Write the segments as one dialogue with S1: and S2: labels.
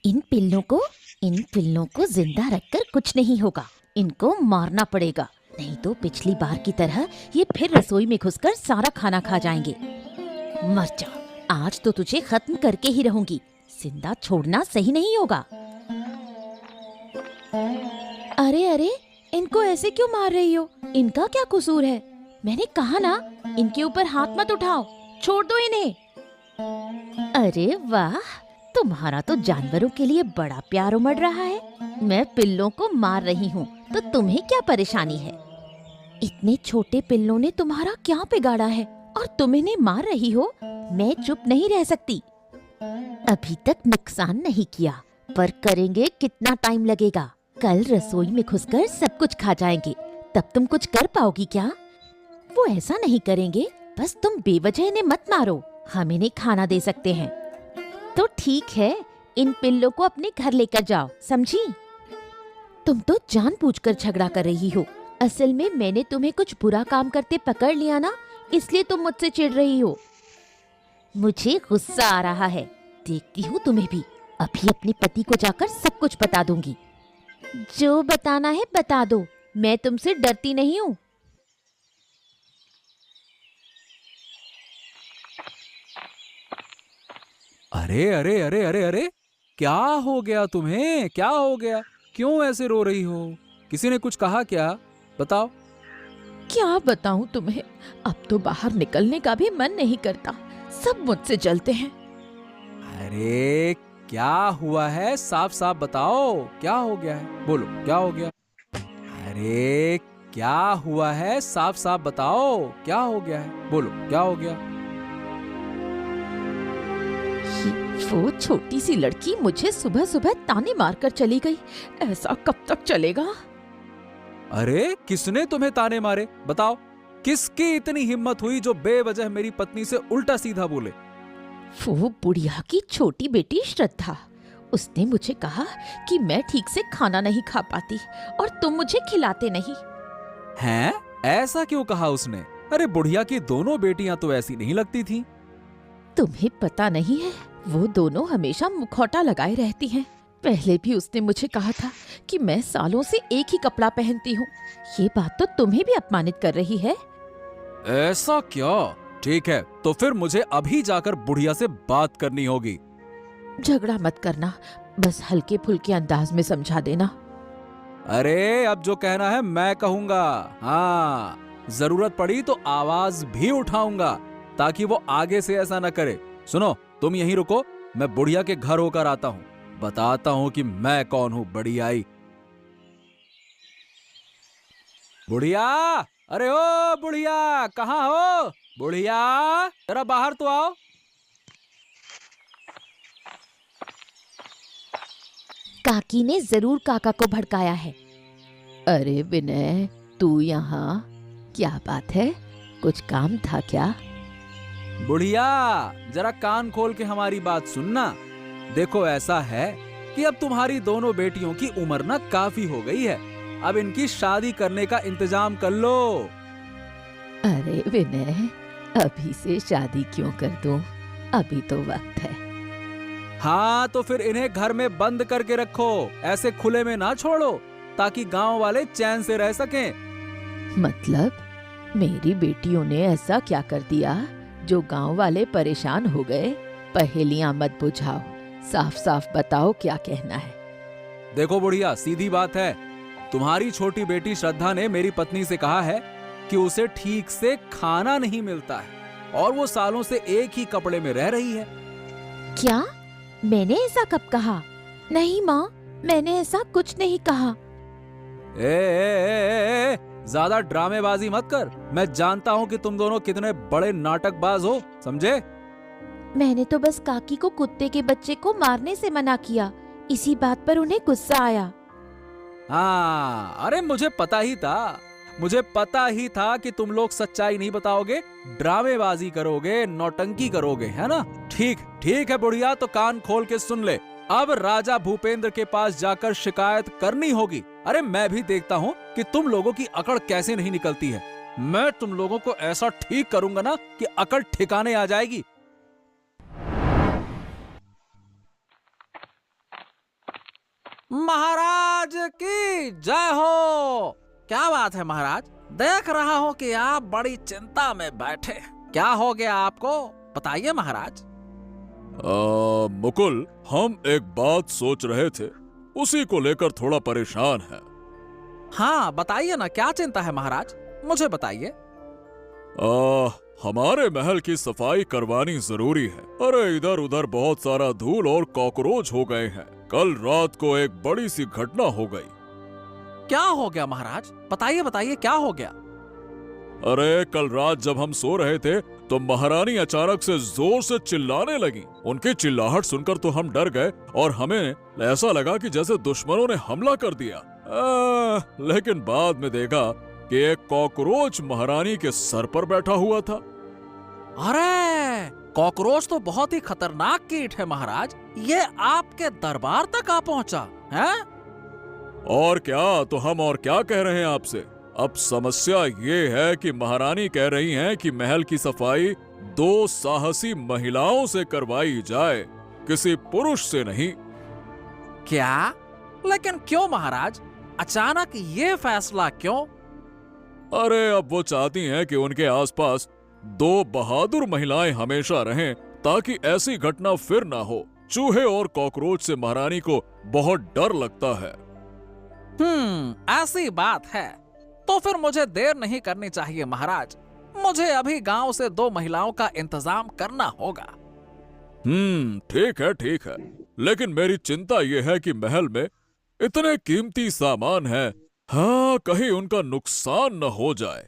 S1: इन पिल्लों को जिंदा रखकर कुछ नहीं होगा। इनको मारना पड़ेगा, नहीं तो पिछली बार की तरह ये फिर रसोई में घुसकर सारा खाना खा जाएंगे। मर जा, आज तो तुझे खत्म करके ही रहूंगी। जिंदा छोड़ना सही नहीं होगा। अरे अरे, इनको ऐसे क्यों मार रही हो? इनका क्या कसूर है? मैंने कहा ना, इनके ऊपर हाथ मत उठाओ, छोड़ दो इन्हें। अरे वाह, तुम्हारा तो जानवरों के लिए बड़ा प्यार उमड़ रहा है। मैं पिल्लों को मार रही हूँ तो तुम्हें क्या परेशानी है? इतने छोटे पिल्लों ने तुम्हारा क्या बिगाड़ा है और तुम इन्हें मार रही हो? मैं चुप नहीं रह सकती। अभी तक नुकसान नहीं किया, पर करेंगे कितना टाइम लगेगा? कल रसोई में घुसकर सब कुछ खा जाएंगे, तब तुम कुछ कर पाओगी क्या? वो ऐसा नहीं करेंगे, बस तुम बेवजह इन्हें मत मारो, हम इन्हें खाना दे सकते हैं। तो ठीक है, इन पिल्लों को अपने घर लेकर जाओ, समझी? तुम तो जानबूझकर झगड़ा कर रही हो। असल में मैंने तुम्हें कुछ बुरा काम करते पकड़ लिया ना, इसलिए तुम मुझसे चिढ़ रही हो। मुझे गुस्सा आ रहा है, देखती हूँ तुम्हें भी। अभी अपने पति को जाकर सब कुछ बता दूंगी। जो बताना है बता दो, मैं तुमसे डरती नहीं हूँ।
S2: अरे अरे अरे अरे अरे, क्या हो गया तुम्हें? क्या हो गया? क्यों ऐसे रो रही हो? किसी ने कुछ कहा क्या? बताओ।
S3: क्या बताऊं तुम्हें, अब तो बाहर निकलने का भी मन नहीं करता। सब मुझसे जलते हैं।
S2: अरे क्या हुआ है? साफ साफ बताओ, क्या हो गया है? बोलो, क्या हो गया? अरे क्या हुआ है? साफ साफ बताओ, क्या हो गया है? बोलो, क्या हो गया?
S3: वो छोटी सी लड़की मुझे सुबह सुबह ताने मारकर चली गई। ऐसा कब तक चलेगा?
S2: अरे किसने तुम्हें ताने मारे? बताओ, किसकी इतनी हिम्मत हुई जो बेवजह मेरी पत्नी से उल्टा सीधा बोले?
S3: वो बुढ़िया की छोटी बेटी श्रद्धा। उसने मुझे कहा कि मैं ठीक से खाना नहीं खा पाती और तुम मुझे खिलाते नहीं।
S2: हैं? ऐसा क्यों कहा उसने? अरे बुढ़िया की दोनों बेटियां तो ऐसी नहीं लगती थीं।
S3: तुम्हें पता नहीं है, वो दोनों हमेशा मुखौटा लगाए रहती हैं। पहले भी उसने मुझे कहा था कि मैं सालों से एक ही कपड़ा पहनती हूँ। ये बात तो तुम्हें भी अपमानित कर रही है।
S2: ऐसा क्या? ठीक है, तो फिर मुझे अभी जाकर बुढ़िया से बात करनी होगी।
S3: झगड़ा मत करना, बस हल्के फुल्के अंदाज में समझा देना।
S2: अरे अब जो कहना है मैं कहूंगा। हाँ, जरूरत पड़ी तो आवाज भी उठाऊंगा, ताकि वो आगे से ऐसा न करे। सुनो, तुम यहीं रुको, मैं बुढ़िया के घर होकर आता हूँ। बताता हूँ कि मैं कौन हूँ। बड़ी आई। बुढ़िया, अरे ओ बुढ़िया, कहाँ हो? बुढ़िया, जरा बाहर तो आओ।
S1: काकी ने जरूर काका को भड़काया है।
S3: अरे विनय, तू यहाँ? क्या बात है, कुछ काम था क्या?
S2: बुढ़िया, जरा कान खोल के हमारी बात सुनना। देखो, ऐसा है कि अब तुम्हारी दोनों बेटियों की उम्र ना काफी हो गई है। अब इनकी शादी करने का इंतजाम कर लो।
S3: अरे विनय, अभी से शादी क्यों कर दूं? अभी तो वक्त है।
S2: हाँ, तो फिर इन्हें घर में बंद करके रखो, ऐसे खुले में ना छोड़ो, ताकि गांव वाले चैन से रह सकें।
S3: मतलब मेरी बेटियों ने ऐसा क्या कर दिया जो गांव वाले परेशान हो गए? पहेलियां मत बुझाओ, साफ साफ बताओ क्या कहना है।
S2: देखो बुढ़िया, सीधी बात है। तुम्हारी छोटी बेटी श्रद्धा ने मेरी पत्नी से कहा है कि उसे ठीक से खाना नहीं मिलता है और वो सालों से एक ही कपड़े में रह रही है।
S1: क्या? मैंने ऐसा कब कहा?
S3: नहीं माँ, मैंने ऐसा कुछ नहीं कहा।
S2: ज्यादा ड्रामेबाजी मत कर। मैं जानता हूँ कि तुम दोनों कितने बड़े नाटकबाज हो, समझे?
S1: मैंने तो बस काकी को कुत्ते के बच्चे को मारने से मना किया, इसी बात पर उन्हें गुस्सा आया।
S2: हाँ, अरे मुझे पता ही था, मुझे पता ही था कि तुम लोग सच्चाई नहीं बताओगे, ड्रामेबाजी करोगे, नौटंकी करोगे, है ना? ठीक ठीक है बुढ़िया, तो कान खोल के सुन ले। अब राजा भूपेंद्र के पास जाकर शिकायत करनी होगी। अरे मैं भी देखता हूँ कि तुम लोगों की अकड़ कैसे नहीं निकलती है। मैं तुम लोगों को ऐसा ठीक करूंगा ना कि अकड़ ठिकाने आ जाएगी। महाराज की जय हो। क्या बात है महाराज, देख रहा हूँ कि आप बड़ी चिंता में बैठे। क्या हो गया आपको, बताइए महाराज।
S4: मुकुल, हम एक बात सोच रहे थे, उसी को लेकर थोड़ा परेशान है।
S2: हाँ बताइए ना, क्या चिंता है महाराज, मुझे बताइए।
S4: हमारे महल की सफाई करवानी जरूरी है। अरे इधर उधर बहुत सारा धूल और कॉकरोच हो गए हैं। कल रात को एक बड़ी सी घटना हो गई।
S2: क्या हो गया महाराज, बताइए बताइए क्या हो गया।
S4: अरे कल रात जब हम सो रहे थे तो महारानी अचानक से जोर से चिल्लाने लगी। उनकी चिल्लाहट सुनकर तो हम डर गए और हमें ऐसा लगा कि जैसे दुश्मनों ने हमला कर दिया। लेकिन बाद में देखा कि एक कॉकरोच महारानी के सर पर बैठा हुआ था।
S2: अरे कॉकरोच तो बहुत ही खतरनाक कीट है महाराज, ये आपके दरबार तक आ पहुंचा है।
S4: और क्या, तो हम और क्या कह रहे हैं आपसे। अब समस्या ये है कि महारानी कह रही हैं कि महल की सफाई 2 साहसी महिलाओं से करवाई जाए, किसी पुरुष से नहीं।
S2: क्या, लेकिन क्यों महाराज, अचानक ये फैसला क्यों।
S4: अरे अब वो चाहती हैं कि उनके आसपास 2 बहादुर महिलाएं हमेशा रहें ताकि ऐसी घटना फिर ना हो। चूहे और कॉकरोच से महारानी को बहुत डर लगता है।
S2: ऐसी बात है तो फिर मुझे देर नहीं करनी चाहिए महाराज। मुझे अभी गांव से 2 महिलाओं का इंतजाम करना होगा।
S4: ठीक है, लेकिन मेरी चिंता यह है कि महल में इतने कीमती सामान है, हाँ कहीं उनका नुकसान न हो जाए।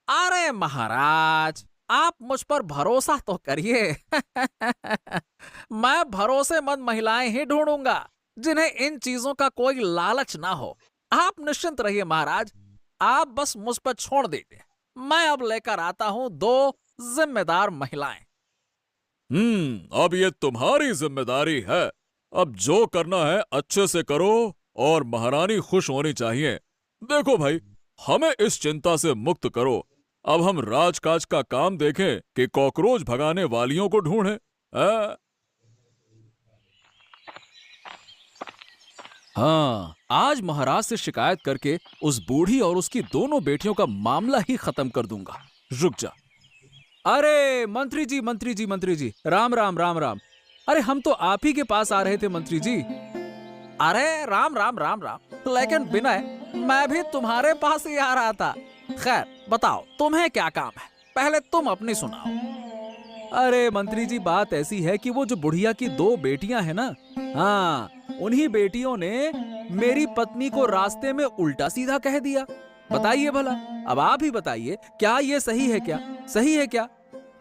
S2: अरे महाराज, आप मुझ पर भरोसा तो करिए। मैं भरोसेमंद महिलाएं ही ढूंढूंगा जिन्हें इन चीजों का कोई लालच ना हो। आप निश्चिंत रहिए महाराज, आप बस मुझ पर छोड़ दीजिए। मैं अब लेकर आता हूं 2 जिम्मेदार महिलाएं।
S4: अब ये तुम्हारी जिम्मेदारी है। अब जो करना है अच्छे से करो और महारानी खुश होनी चाहिए। देखो भाई, हमें इस चिंता से मुक्त करो। अब हम राजकाज का काम देखें कि कॉकरोच भगाने वालियों को ढूंढें।
S2: हाँ, आज महाराज से शिकायत करके उस बूढ़ी और उसकी दोनों बेटियों का मामला ही खत्म कर दूंगा। रुक जा। अरे मंत्री जी, राम राम राम राम। अरे हम तो आप ही के पास आ रहे थे मंत्री जी। अरे राम राम राम राम, लेकिन विनय, मैं भी तुम्हारे पास ही आ रहा था। खैर बताओ तुम्हें क्या काम है, पहले तुम अपनी सुनाओ। अरे मंत्री जी, बात ऐसी है कि वो जो बुढ़िया की 2 बेटियां हैं ना, हाँ उन्हीं बेटियों ने मेरी पत्नी को रास्ते में उल्टा सीधा कह दिया। बताइए भला, अब आप ही बताइए, क्या ये सही है क्या, सही है क्या।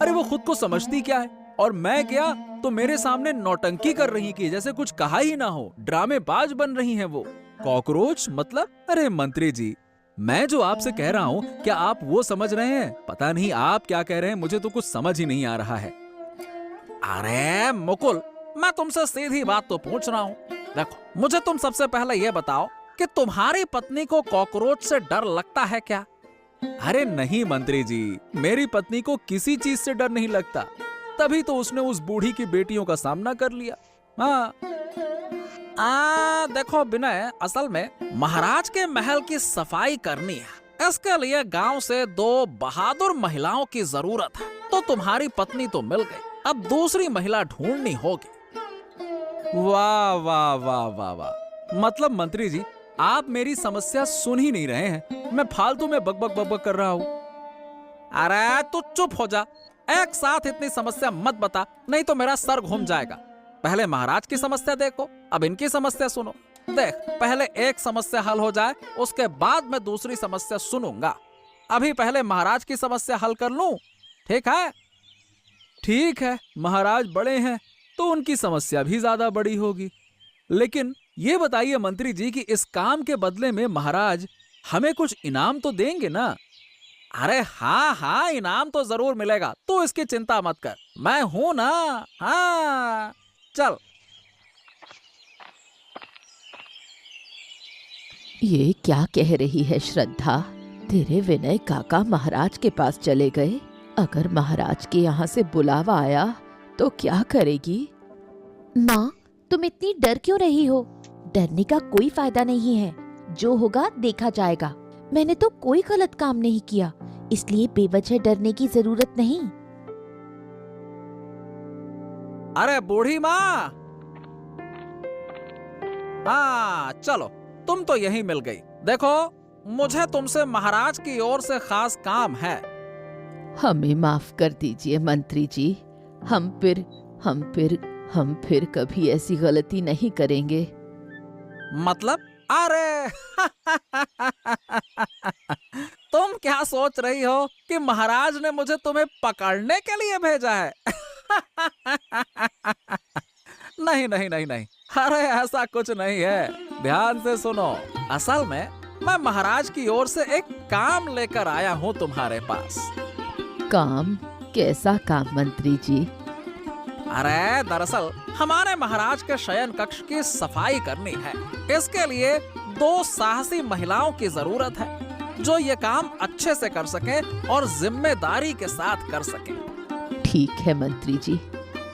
S2: अरे वो खुद को समझती क्या है, और मैं क्या तो मेरे सामने नौटंकी कर रही कि जैसे कुछ कहा ही ना हो, ड्रामेबाज बन रही हैं वो। कॉकरोच मतलब, अरे मंत्री जी, मैं जो आपसे कह रहा हूँ क्या आप वो समझ रहे हैं। पता नहीं आप क्या कह रहे हैं, मुझे तो कुछ समझ ही नहीं आ रहा है। अरे मुकुल, मैं तुमसे सीधी बात तो पूछ रहा हूँ। देखो, मुझे तुम सबसे पहले ये बताओ कि तुम्हारी पत्नी को कॉकरोच से डर लगता है क्या। अरे नहीं मंत्री जी, मेरी पत्नी को किसी चीज से डर नहीं लगता, तभी तो उसने उस बूढ़ी की बेटियों का सामना कर लिया। हाँ देखो विनय, असल में महाराज के महल की सफाई करनी है, इसके लिए गांव से 2 बहादुर महिलाओं की जरूरत है। तो तुम्हारी पत्नी तो मिल गई, अब दूसरी महिला ढूंढनी होगी। वाह वाह वाह वाह वाह, मतलब मंत्री जी आप मेरी समस्या सुन ही नहीं रहे हैं, मैं फालतू में बकबक कर रहा हूँ। अरे तू चुप हो जा, एक साथ इतनी समस्या मत बता, नहीं तो मेरा सर घूम जाएगा। पहले महाराज की समस्या देखो, अब इनकी समस्या सुनो। देख, पहले एक समस्या हल हो जाए, उसके बाद मैं दूसरी समस्या सुनूंगा। अभी पहले महाराज की समस्या हल कर लूं, ठीक है। ठीक है, महाराज बड़े हैं तो उनकी समस्या भी ज्यादा बड़ी होगी। लेकिन ये बताइए मंत्री जी कि इस काम के बदले में महाराज हमें कुछ इनाम तो देंगे ना। अरे हाँ, इनाम तो जरूर मिलेगा, तू इसकी चिंता मत कर, मैं हूं ना। हाँ चल।
S3: ये क्या कह रही है श्रद्धा? तेरे विनय काका महाराज के पास चले गए। अगर महाराज के यहाँ से बुलावा आया तो क्या करेगी?
S1: माँ, तुम इतनी डर क्यों रही हो?
S3: डरने का कोई फायदा नहीं है, जो होगा देखा जाएगा। मैंने तो कोई गलत काम नहीं किया, इसलिए बेवजह डरने की जरूरत नहीं।
S2: अरे बूढ़ी माँ, हाँ चलो, तुम तो यहीं मिल गई। देखो, मुझे तुमसे महाराज की ओर से खास काम है।
S3: हमें माफ कर दीजिए मंत्री जी, हम फिर कभी ऐसी गलती नहीं करेंगे।
S2: मतलब? अरे तुम क्या सोच रही हो कि महाराज ने मुझे तुम्हें पकड़ने के लिए भेजा है? नहीं नहीं नहीं नहीं, अरे ऐसा कुछ नहीं है। ध्यान से सुनो, असल में मैं महाराज की ओर से एक काम लेकर आया हूँ तुम्हारे पास।
S3: काम? कैसा काम मंत्री जी?
S2: अरे दरअसल हमारे महाराज के शयन कक्ष की सफाई करनी है। इसके लिए 2 साहसी महिलाओं की जरूरत है जो ये काम अच्छे से कर सके और जिम्मेदारी के साथ कर सके।
S3: ठीक है मंत्री जी,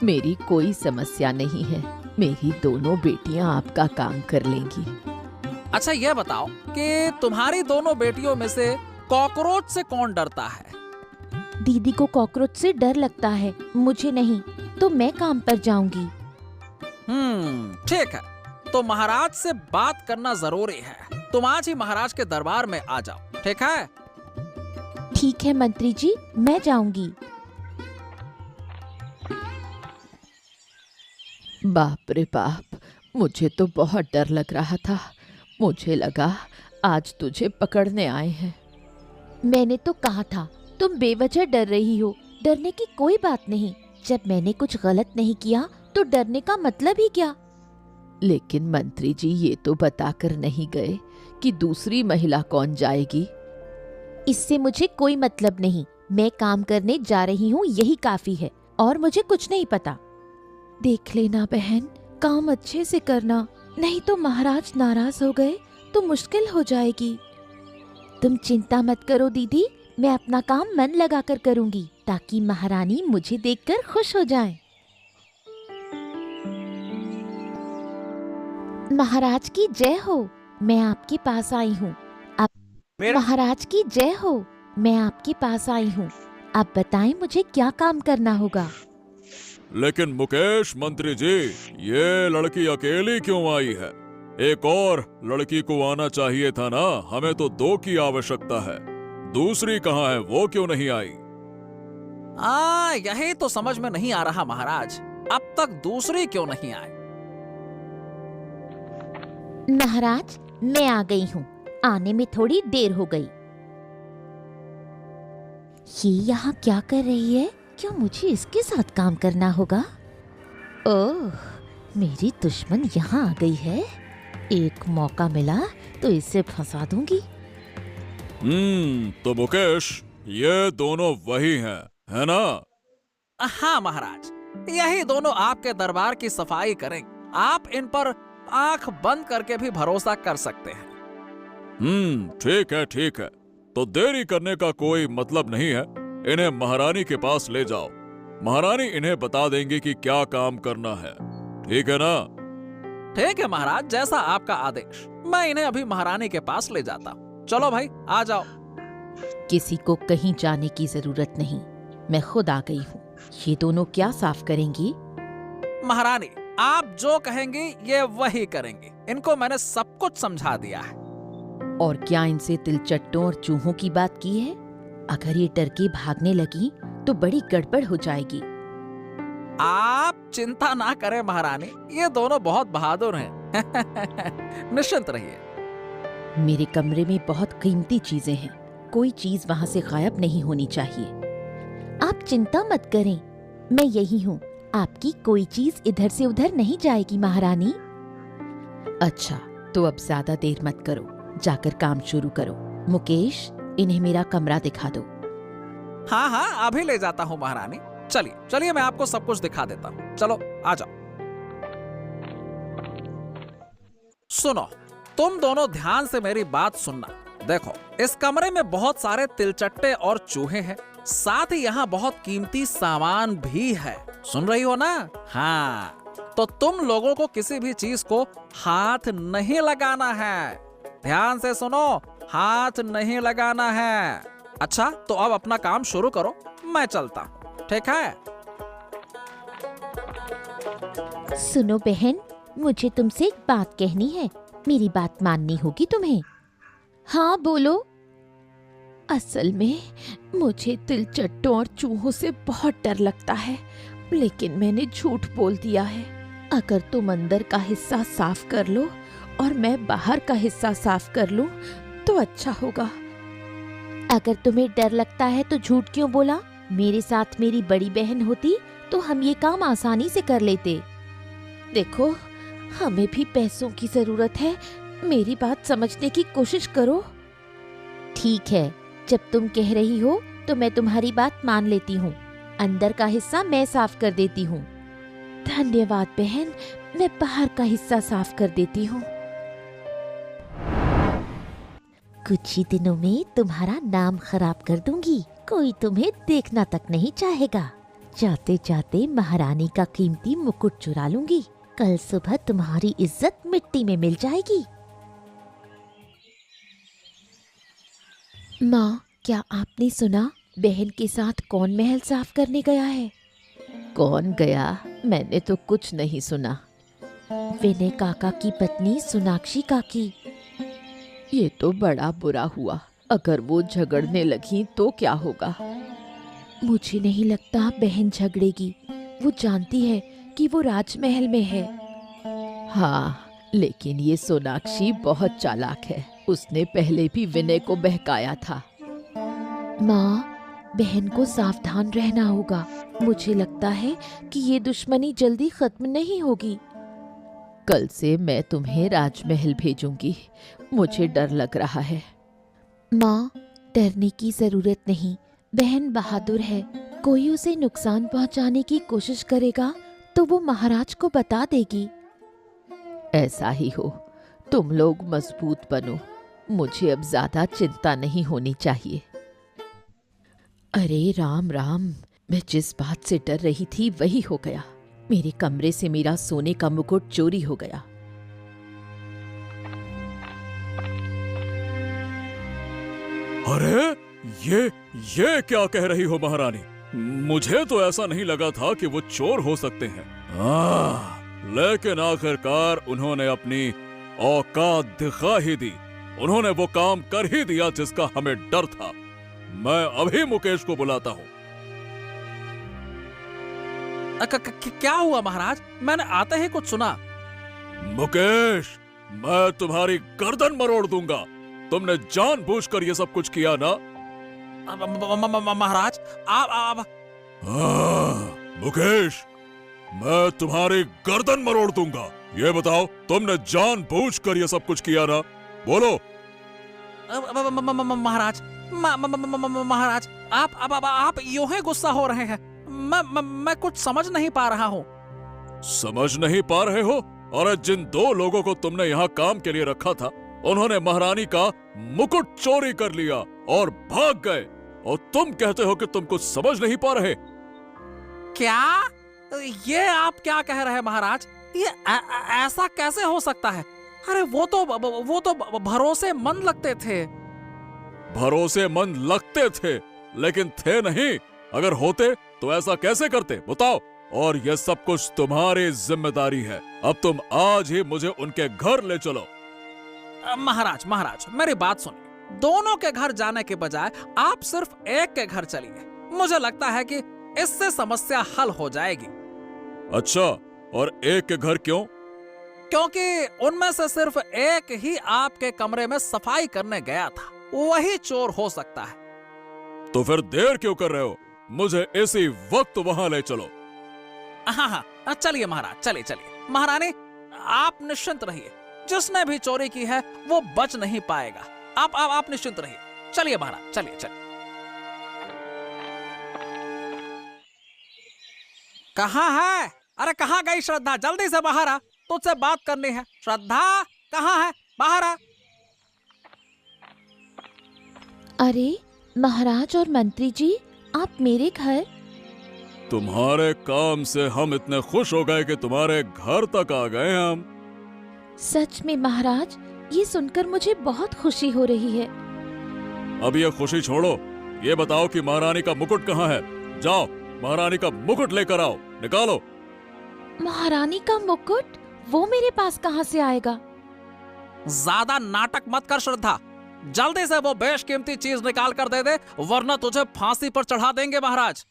S3: मेरी कोई समस्या नहीं है। मेरी दोनों बेटियां आपका काम कर लेंगी।
S2: अच्छा ये बताओ कि तुम्हारी दोनों बेटियों में से कॉकरोच से कौन डरता है?
S1: दीदी को कॉकरोच से डर लगता है, मुझे नहीं, तो मैं काम पर जाऊंगी।
S2: ठीक है, तो महाराज से बात करना जरूरी है। तुम आज ही महाराज के दरबार में आ जाओ, ठीक है?
S1: ठीक है मंत्री जी, मैं जाऊंगी।
S3: बाप रे बाप, मुझे तो बहुत डर लग रहा था। मुझे लगा आज तुझे पकड़ने आए हैं।
S1: मैंने तो कहा था, तुम बेवजह डर रही हो। डरने की कोई बात नहीं। जब मैंने कुछ गलत नहीं किया तो डरने का मतलब ही क्या?
S3: लेकिन मंत्री जी ये तो बताकर नहीं गए कि दूसरी महिला कौन जाएगी।
S1: इससे मुझे कोई मतलब नहीं। मैं काम करने जा रही हूँ, यही काफी है, और मुझे कुछ नहीं पता।
S3: देख लेना बहन, काम अच्छे से करना, नहीं तो महाराज नाराज हो गए तो मुश्किल हो जाएगी।
S1: तुम चिंता मत करो दीदी, मैं अपना काम मन लगाकर करूंगी ताकि महारानी मुझे देखकर खुश हो जाए। महाराज की जय हो, मैं आपके पास आई हूँ। महाराज की जय हो, मैं आपके पास आई हूँ। आप बताएं मुझे क्या काम करना होगा?
S4: लेकिन मुकेश मंत्री जी, ये लड़की अकेली क्यों आई है? एक और लड़की को आना चाहिए था ना। हमें तो 2 की आवश्यकता है। दूसरी कहाँ है, वो क्यों नहीं आई?
S2: यही तो समझ में नहीं आ रहा महाराज, अब तक दूसरी क्यों नहीं आई?
S1: महाराज, मैं आ गई हूँ। आने में थोड़ी देर हो गई। ये यहाँ क्या कर रही है? क्या मुझे इसके साथ काम करना होगा? ओह, मेरी दुश्मन यहाँ आ गई है। एक मौका मिला तो इसे फंसा दूंगी।
S4: तो मुकेश, ये दोनों वही हैं, है ना?
S2: हाँ महाराज, यही दोनों आपके दरबार की सफाई करेंगे। आप इन पर आंख बंद करके भी भरोसा कर सकते हैं।
S4: ठीक है। तो देरी करने का कोई मतलब नहीं है। इन्हें महारानी के पास ले जाओ। महारानी इन्हें बता देंगी कि क्या काम करना है। ठीक है ना?
S2: ठीक है महाराज, जैसा आपका आदेश। मैं इन्हें अभी महारानी के पास ले जाता हूँ। चलो भाई, आ जाओ।
S3: किसी को कहीं जाने की जरूरत नहीं, मैं खुद आ गई हूँ। ये दोनों क्या साफ करेंगी?
S2: महारानी, आप जो कहेंगी ये वही करेंगी। इनको मैंने सब कुछ समझा दिया है।
S3: और क्या इनसे तिलचट्टों और चूहों की बात की है? अगर ये डर के भागने लगी तो बड़ी गड़बड़ हो जाएगी।
S2: आप चिंता ना करें महारानी, ये दोनों बहुत बहादुर हैं। निश्चिंत रहिए।
S3: मेरे कमरे में बहुत कीमती चीजें हैं, कोई चीज वहाँ से गायब नहीं होनी चाहिए।
S1: आप चिंता मत करें, मैं यही हूँ। आपकी कोई चीज इधर से उधर नहीं जाएगी महारानी।
S3: अच्छा, तो अब ज्यादा देर मत करो, जाकर काम शुरू करो। मुकेश, इन्हें मेरा कमरा दिखा दो।
S2: हाँ, अभी ले जाता हूँ महारानी। चलिए मैं आपको सब कुछ दिखा देता हूँ। चलो आ जाओ। सुनो, तुम दोनों ध्यान से मेरी बात सुनना। देखो, इस कमरे में बहुत सारे तिलचट्टे और चूहे हैं। साथ ही यहाँ बहुत कीमती सामान भी है। सुन रही हो ना? हाँ, तो तुम लोगों को किसी भी चीज को हाथ नहीं लगाना है। ध्यान से सुनो, हाथ नहीं लगाना है। अच्छा, तो अब अपना काम शुरू करो, मैं चलता हूँ, ठीक है?
S1: सुनो बहन, मुझे तुमसे एक बात कहनी है। मेरी बात माननी होगी तुम्हें। हाँ बोलो।
S3: असल में मुझे तिलचट्टों और चूहों से बहुत डर लगता है, लेकिन मैंने झूठ बोल दिया है। अगर तुम अंदर का हिस्सा साफ कर लो और मैं बाहर का हिस्सा साफ कर लूं तो अच्छा होगा।
S1: अगर तुम्हें डर लगता है तो झूठ क्यों बोला? मेरे साथ मेरी बड़ी बहन होती तो हम ये काम आसानी से कर लेते।
S3: देखो, हमें भी पैसों की जरूरत है, मेरी बात समझने की कोशिश करो।
S1: ठीक है, जब तुम कह रही हो तो मैं तुम्हारी बात मान लेती हूँ। अंदर का हिस्सा मैं साफ कर देती हूँ।
S3: धन्यवाद बहन, मैं बाहर का हिस्सा साफ कर देती हूँ।
S1: कुछ ही दिनों में तुम्हारा नाम खराब कर दूंगी, कोई तुम्हें देखना तक नहीं चाहेगा। जाते जाते महारानी का कीमती मुकुट चुरा लूंगी। कल सुबह तुम्हारी इज्जत मिट्टी में मिल जाएगी।
S3: माँ, क्या आपने सुना बहन के साथ कौन महल साफ करने गया है? कौन गया? मैंने तो कुछ नहीं सुना।
S1: विनय काका की पत्नी सोनाक्षी काकी।
S3: ये तो बड़ा बुरा हुआ। अगर वो झगड़ने लगी तो क्या होगा? मुझे नहीं लगता बहन झगड़ेगी। वो जानती है कि वो राजमहल में है। हाँ, लेकिन ये सोनाक्षी बहुत चालाक है। उसने पहले भी विनय को बहकाया था। माँ, बहन को सावधान रहना होगा। मुझे लगता है कि ये दुश्मनी जल्दी खत्म नहीं होगी। कल से मैं तुम्हें राजमहल भेजूंगी। मुझे डर लग रहा है। माँ, डरने की जरूरत नहीं। बहन बहादुर है। कोई उसे नुकसान पहुंचाने की कोशिश करेगा तो वो महाराज को बता देगी। ऐसा ही हो। तुम लोग मजबूत बनो। मुझे अब ज्यादा चिंता नहीं होनी चाहिए। अरे राम राम, मैं जिस बात से डर रही थी वही हो गया। मेरे कमरे से मेरा सोने का मुकुट चोरी हो गया।
S4: अरे ये क्या कह रही हो महारानी? मुझे तो ऐसा नहीं लगा था कि वो चोर हो सकते हैं। लेकिन आखिरकार उन्होंने अपनी औकात दिखा ही दी। उन्होंने वो काम कर ही दिया जिसका हमें डर था। मैं अभी मुकेश को बुलाता हूँ।
S2: क्या हुआ महाराज? मैंने आते ही कुछ सुना।
S4: मुकेश, मैं तुम्हारी गर्दन मरोड़ दूंगा। तुमने जानबूझकर ये सब कुछ किया ना?
S2: महाराज, आप
S4: मुकेश, मैं तुम्हारी गर्दन मरोड़ दूंगा। ये बताओ, तुमने जानबूझकर ये सब कुछ किया ना? बोलो।
S2: महाराज, महाराज, आप यूं ही गुस्सा हो रहे हैं। मैं कुछ समझ नहीं पा रहा हूँ।
S4: समझ नहीं पा रहे हो? और जिन दो लोगों को तुमने यहाँ काम के लिए रखा था, उन्होंने महारानी का मुकुट चोरी कर लिया और भाग गए, और तुम कहते हो कि तुम कुछ समझ नहीं पा रहे।
S2: क्या? ये आप क्या कह रहे हैं महाराज? ये ऐसा कैसे हो सकता है? अरे वो तो भरोसेमंद लगते थे।
S4: भरोसेमंद लगते थे, लेकिन थे नहीं। अगर होते तो ऐसा कैसे करते, बताओ? और यह सब कुछ तुम्हारी जिम्मेदारी है। अब तुम आज ही मुझे उनके घर ले चलो।
S2: महाराज, मेरी बात सुनिए। दोनों के घर जाने के बजाय आप सिर्फ एक के घर चलिए। मुझे लगता है कि इससे समस्या हल हो जाएगी।
S4: अच्छा, और एक के घर क्यों?
S2: क्योंकि उनमें से सिर्फ एक ही आपके कमरे में सफाई करने गया था। वही चोर हो सकता है।
S4: तो फिर देर क्यों कर रहे हो? मुझे इसी वक्त वहां ले चलो।
S2: हाँ, चलिए महाराज, चलिए। महारानी, आप निश्चिंत रहिए। जिसने भी चोरी की है वो बच नहीं पाएगा। आप निश्चिंत रहिए। चलिए महाराज, चलिए। कहाँ है? अरे कहाँ गई श्रद्धा? जल्दी से बाहर आ, तुझसे बात करनी है। श्रद्धा कहाँ है? बाहर आ।
S1: अरे महाराज और मंत्री जी, आप मेरे घर?
S4: तुम्हारे काम से हम इतने खुश हो गए कि तुम्हारे घर तक आ गए हम।
S3: सच में महाराज, ये सुनकर मुझे बहुत खुशी हो रही है।
S4: अब ये खुशी छोड़ो, ये बताओ कि महारानी का मुकुट कहाँ है। जाओ महारानी का मुकुट लेकर आओ, निकालो।
S3: महारानी का मुकुट? वो मेरे पास कहाँ से आएगा?
S2: ज्यादा नाटक मत कर श्रद्धा, जल्दी से वो बेशकीमती चीज निकाल कर दे दे, वरना तुझे फांसी पर चढ़ा देंगे महाराज।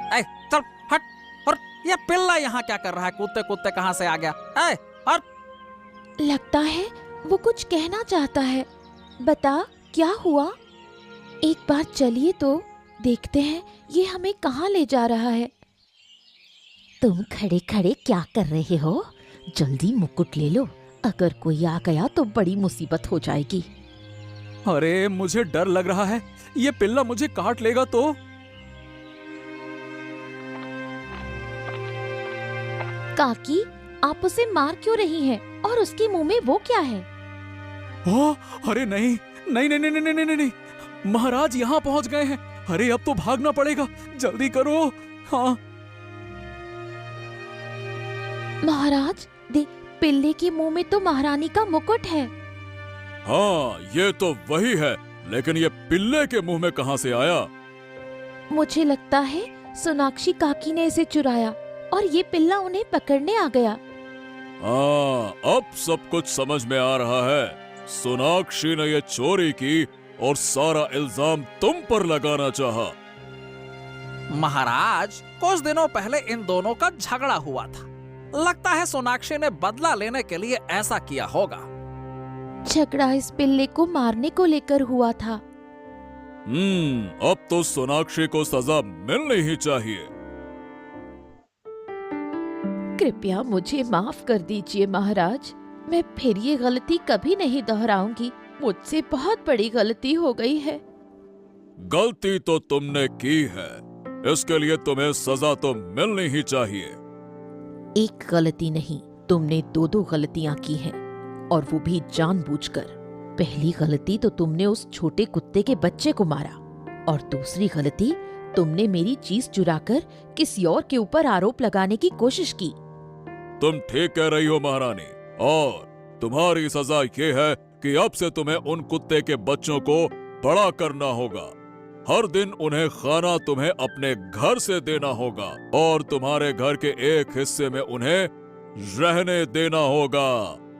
S2: ऐ, चल हट। और ये पिल्ला यहाँ क्या कर रहा है? कुत्ते कुत्ते कहाँ से आ गया? ऐ, और
S3: लगता है वो कुछ कहना चाहता है। बता, क्या हुआ? एक बार चलिए तो देखते हैं ये हमें कहाँ ले जा रहा है। तुम खड़े खड़े क्या कर रहे हो? जल्दी मुकुट ले लो, अगर कोई आ गया तो बड़ी मुसीबत हो जाएगी।
S2: अरे मुझे डर लग रहा है, ये पिल्ला मुझे काट लेगा तो।
S3: काकी, आप उसे मार क्यों रही हैं? और उसके मुंह में वो क्या है?
S2: अरे नहीं नहीं नहीं नहीं नहीं नहीं नहीं, नहीं। महाराज यहाँ पहुँच गए हैं। अरे अब तो भागना पड़ेगा, जल्दी करो। हाँ
S3: महाराज, देख, पिल्ले के मुंह में तो महारानी का मुकुट है।
S4: हाँ, ये तो वही है, लेकिन ये पिल्ले के मुंह में कहाँ से आया?
S3: मुझे लगता है सोनाक्षी काकी ने इसे चुराया और ये पिल्ला उन्हें पकड़ने आ गया।
S4: हाँ, अब सब कुछ समझ में आ रहा है। सोनाक्षी ने ये चोरी की और सारा इल्जाम तुम पर लगाना चाहा।
S2: महाराज, कुछ दिनों पहले इन दोनों का झगड़ा हुआ था। लगता है सोनाक्षी ने बदला लेने के लिए ऐसा किया होगा।
S3: झगड़ा इस पिल्ले को मारने को लेकर हुआ था।
S4: अब तो सोनाक्षी को सजा मिलनी ही चाहिए।
S3: कृपया मुझे माफ कर दीजिए महाराज, मैं फिर ये गलती कभी नहीं दोहराऊंगी। मुझसे बहुत बड़ी गलती हो गई है।
S4: गलती तो तुमने की है, इसके लिए तुम्हें सजा तो मिलनी ही चाहिए।
S3: एक गलती नहीं, तुमने दो दो गलतियां की हैं, और वो भी जानबूझकर। पहली गलती तो तुमने उस छोटे कुत्ते के बच्चे को मारा, और दूसरी गलती तुमने मेरी चीज चुराकर किसी और के ऊपर आरोप लगाने की कोशिश की।
S4: तुम ठीक कह रही हो महारानी, और तुम्हारी सजा ये है कि अब से तुम्हें उन कुत्ते के बच्चों को बड़ा करना होगा। हर दिन उन्हें खाना तुम्हें अपने घर से देना होगा, और तुम्हारे घर के एक हिस्से में उन्हें रहने देना होगा।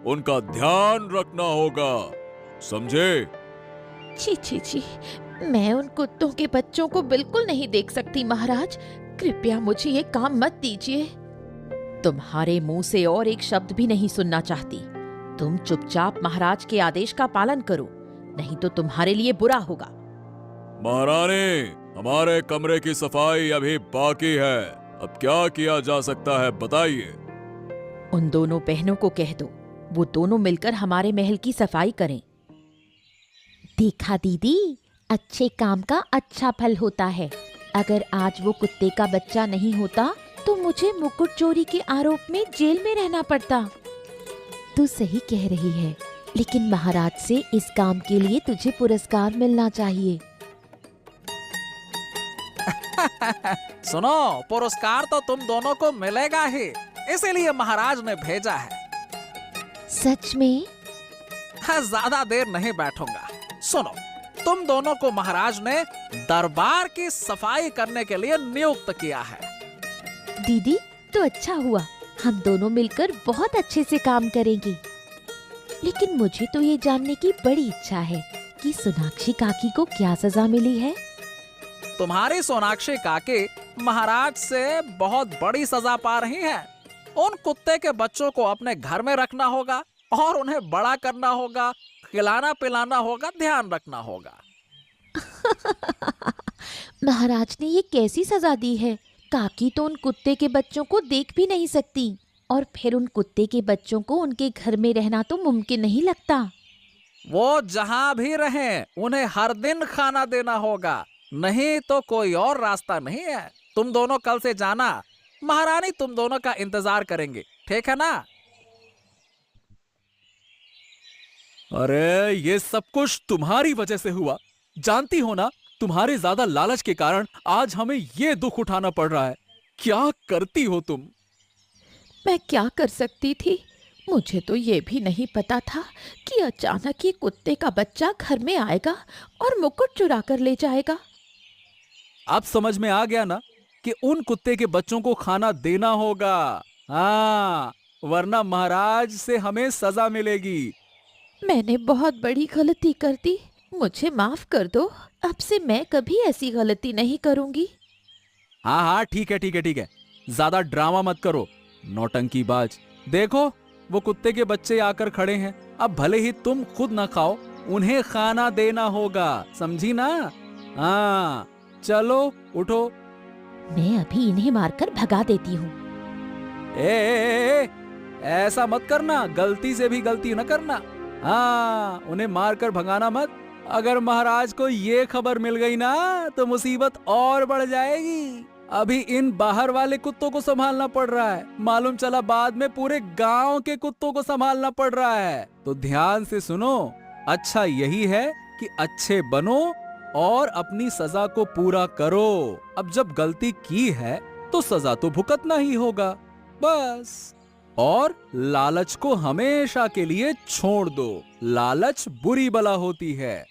S4: उनका ध्यान रखना होगा, समझे?
S3: छी छी छी, मैं उन कुत्तों के बच्चों को बिल्कुल नहीं देख सकती महाराज। कृपया मुझे ये काम मत दीजिए। तुम्हारे मुंह से और एक शब्द भी नहीं सुनना चाहती। तुम चुपचाप महाराज के आदेश का पालन करो, नहीं तो तुम्हारे लिए बुरा होगा।
S4: महारानी, हमारे कमरे की सफाई अभी बाकी है, अब क्या किया जा सकता है बताइए।
S3: उन दोनों बहनों को कह दो, वो दोनों मिलकर हमारे महल की सफाई करें। देखा दीदी, अच्छे काम का अच्छा फल होता है। अगर आज वो कुत्ते का बच्चा नहीं होता तो मुझे मुकुट चोरी के आरोप में जेल में रहना पड़ता। तू सही कह रही है, लेकिन महाराज से इस काम के लिए तुझे पुरस्कार मिलना चाहिए।
S2: सुनो, पुरस्कार तो तुम दोनों को मिलेगा ही, इसीलिए महाराज ने भेजा है।
S3: सच में?
S2: हाँ, ज्यादा देर नहीं बैठूंगा। सुनो, तुम दोनों को महाराज ने दरबार की सफाई करने के लिए नियुक्त किया है।
S3: दीदी, तो अच्छा हुआ, हम दोनों मिलकर बहुत अच्छे से काम करेंगे। लेकिन मुझे तो ये जानने की बड़ी इच्छा है कि सोनाक्षी काकी को क्या सजा मिली है।
S2: तुम्हारी सोनाक्षी काकी महाराज से बहुत बड़ी सजा पा रही हैं। उन कुत्ते के बच्चों को अपने घर में रखना होगा और उन्हें बड़ा करना होगा, खिलाना पिलाना होगा, ध्यान रखना होगा।
S3: महाराज ने ये कैसी सजा दी है? काकी तो उन कुत्ते के बच्चों को देख भी नहीं सकती, और फिर उन कुत्ते के बच्चों को उनके घर में रहना तो मुमकिन नहीं लगता।
S2: वो जहां भी रहें, उन्हें हर दिन खाना देना होगा, नहीं तो कोई और रास्ता नहीं है। तुम दोनों कल से जाना, महारानी तुम दोनों का इंतजार करेंगे, ठीक है ना? अरे ये सब कुछ तुम्हारी वजह से हुआ। जानती हो ना, तुम्हारे ज्यादा लालच के कारण आज हमें ये दुख उठाना पड़ रहा है। क्या करती हो तुम?
S3: मैं क्या कर सकती थी? मुझे तो ये भी नहीं पता था कि अचानक ये कुत्ते का बच्चा घर में आएगा और मुकुट चुरा कर ले जाएगा।
S2: अब समझ में आ गया ना कि उन कुत्ते के बच्चों को खाना देना होगा। हाँ, वरना महाराज से हमें सजा मिलेगी।
S3: मैंने बहुत बड़ी गलती कर दी, मुझे माफ कर दो। अब से मैं कभी ऐसी गलती नहीं करूंगी।
S2: हाँ हाँ, ठीक है ठीक है ठीक है, ज्यादा ड्रामा मत करो नौटंकीबाज। देखो, वो कुत्ते के बच्चे आकर खड़े हैं। अब भले ही तुम खुद ना खाओ, उन्हें खाना देना होगा, समझी ना? हाँ, चलो उठो।
S1: मैं अभी इन्हें मारकर भगा देती हूँ।
S2: ए, ऐसा मत करना, गलती से भी गलती न करना। हाँ, उन्हें मारकर भगाना मत। अगर महाराज को ये खबर मिल गई ना तो मुसीबत और बढ़ जाएगी। अभी इन बाहर वाले कुत्तों को संभालना पड़ रहा है, मालूम चला बाद में पूरे गांव के कुत्तों को संभालना पड़ रहा है। तो ध्यान से सुनो, अच्छा यही है कि अच्छे बनो और अपनी सजा को पूरा करो। अब जब गलती की है तो सजा तो भुगतना ही होगा, बस। और लालच को हमेशा के लिए छोड़ दो। लालच बुरी बला होती है।